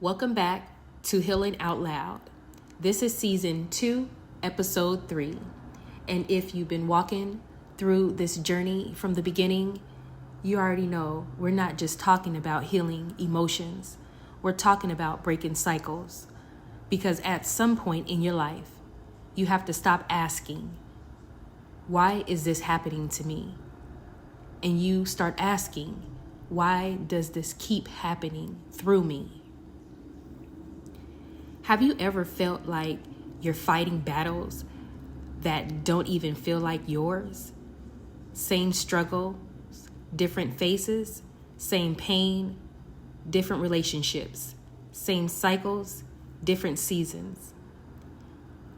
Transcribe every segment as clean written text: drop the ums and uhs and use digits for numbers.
Welcome back to Healing Out Loud. This is season 2, episode 3. And if you've been walking through this journey from the beginning, you already know we're not just talking about healing emotions. We're talking about breaking cycles. Because at some point in your life, you have to stop asking, why is this happening to me? And you start asking, why does this keep happening through me? Have you ever felt like you're fighting battles that don't even feel like yours? Same struggles, different faces, same pain, different relationships, same cycles, different seasons.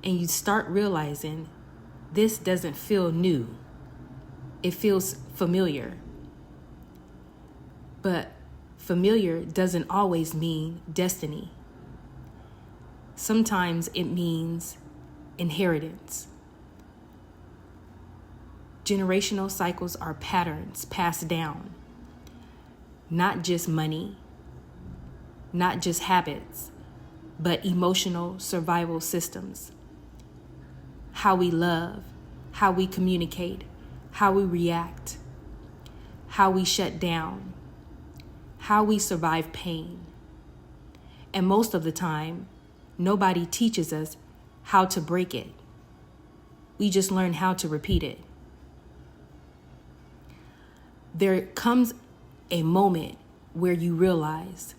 And you start realizing this doesn't feel new. It feels familiar. But familiar doesn't always mean destiny. Sometimes it means inheritance. Generational cycles are patterns passed down. Not just money, not just habits, but emotional survival systems. How we love, how we communicate, how we react, how we shut down, how we survive pain. And most of the time, nobody teaches us how to break it. We just learn how to repeat it. There comes a moment where you realize,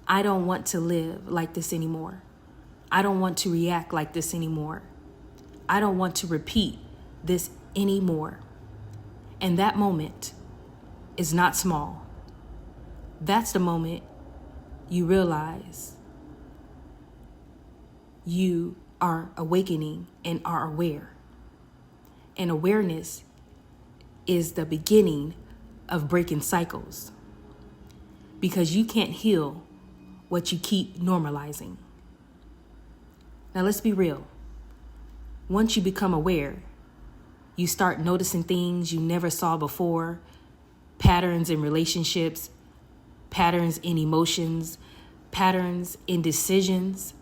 I don't want to live like this anymore. I don't want to react like this anymore. I don't want to repeat this anymore. And that moment is not small. That's the moment you realize you are awakening and are aware. And awareness is the beginning of breaking cycles, because you can't heal what you keep normalizing. Now let's be real. Once you become aware, you start noticing things you never saw before, patterns in relationships, patterns in emotions, patterns in decisions.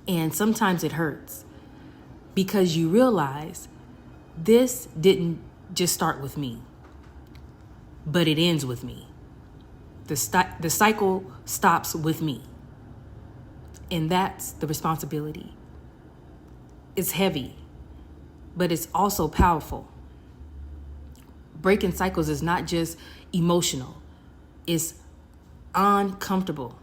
And sometimes it hurts because you realize this didn't just start with me, but it ends with me. The cycle stops with me. And that's the responsibility. It's heavy, but it's also powerful. Breaking cycles is not just emotional. It's uncomfortable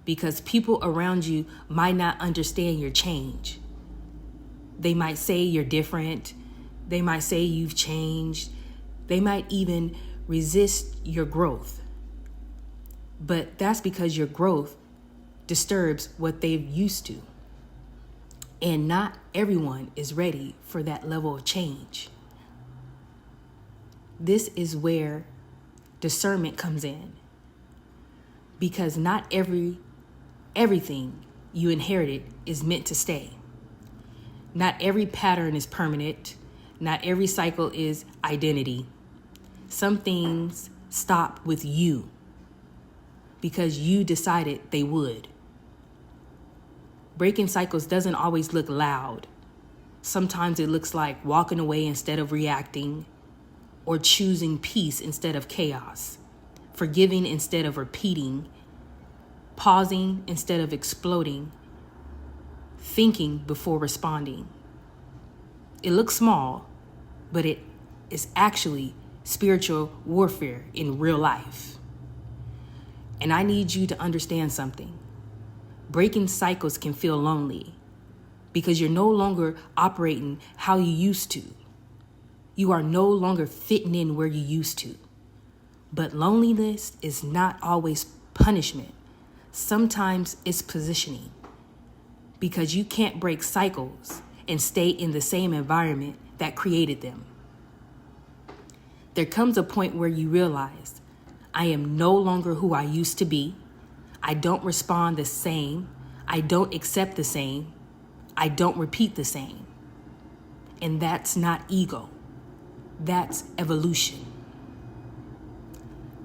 because people around you might not understand your change. They might say you're different. They might say you've changed. They might even resist your growth. But that's because your growth disturbs what they're used to. And not everyone is ready for that level of change. This is where discernment comes in. Because not everything you inherited is meant to stay. Not every pattern is permanent. Not every cycle is identity. Some things stop with you because you decided they would. Breaking cycles doesn't always look loud. Sometimes it looks like walking away instead of reacting, or choosing peace instead of chaos, forgiving instead of repeating, pausing instead of exploding, thinking before responding. It looks small, but it is actually spiritual warfare in real life. And I need you to understand something. Breaking cycles can feel lonely because you're no longer operating how you used to. You are no longer fitting in where you used to. But loneliness is not always punishment. Sometimes it's positioning, because you can't break cycles and stay in the same environment that created them. There comes a point where you realize, I am no longer who I used to be. I don't respond the same. I don't accept the same. I don't repeat the same. And that's not ego. That's evolution.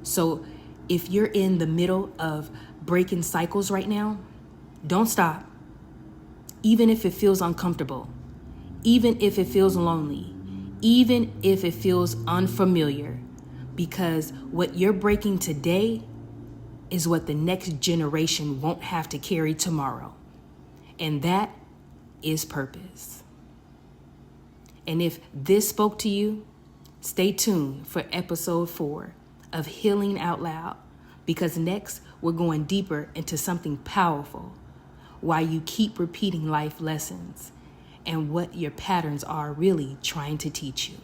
So if you're in the middle of breaking cycles right now, don't stop. Even if it feels uncomfortable, even if it feels lonely, even if it feels unfamiliar, because what you're breaking today is what the next generation won't have to carry tomorrow. And that is purpose. And if this spoke to you, stay tuned for episode 4 of Healing Out Loud, because next we're going deeper into something powerful, why you keep repeating life lessons and what your patterns are really trying to teach you.